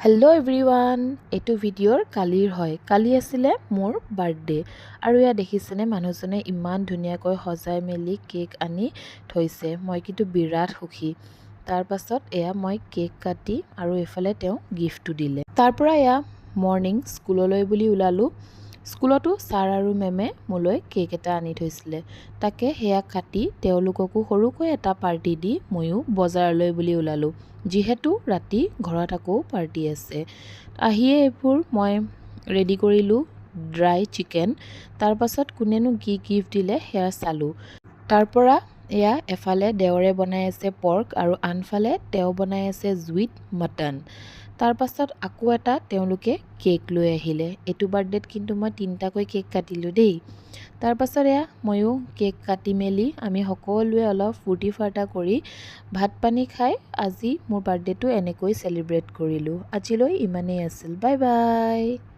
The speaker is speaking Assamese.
হেল্ল' এভৰিৱান, এইটো ভিডিঅ'ৰ কালিৰ হয়। কালি আছিলে মোৰ বাৰ্থডে আৰু এয়া দেখিছেনে মানুহজনে ইমান ধুনীয়াকৈ সজাই মেলি কেক আনি থৈছে। মই কিন্তু বিৰাট সুখী। তাৰ পাছত এয়া মই কেক কাটি আৰু এইফালে তেওঁ গিফ্টটো দিলে। তাৰ পৰা এয়া মৰ্ণিং স্কুললৈ বুলি ওলালোঁ। স্কুলতো ছাৰ আৰু মেমে মোলৈ কেক এটা আনি থৈছিলে। তাকে সেয়া কাটি তেওঁলোককো সৰুকৈ এটা পাৰ্টি দি ময়ো বজাৰলৈ বুলি ওলালোঁ। যিহেতু ৰাতি ঘৰত আকৌ পাৰ্টি আছে। আহিয়ে এইবোৰ মই ৰেডি কৰিলোঁ ড্ৰাই চিকেন। তাৰ পাছত কোনেনো কি গিফ্ট দিলে সেয়া চালোঁ। তাৰ পৰা এয়া এফালে দেৱৰে বনাই আছে পৰ্ক আৰু আনফালে তেওঁ বনাই আছে জুইত মটন। তাৰ পাছত আকৌ এটা তেওঁলোকে কেক লৈ আহিলে। এইটো বাৰ্থডেত কিন্তু মই 3টাকৈ কেক কাটিলোঁ দেই। তাৰ পাছত এয়া ময়ো কেক কাটি মেলি আমি সকলোৱে অলপ ফূৰ্তি ফাৰ্তা কৰি ভাত পানী খাই আজি মোৰ বাৰ্থডেটো এনেকৈ চেলিব্ৰেট কৰিলোঁ। আজিলৈ ইমানেই আছিল। Bye bye.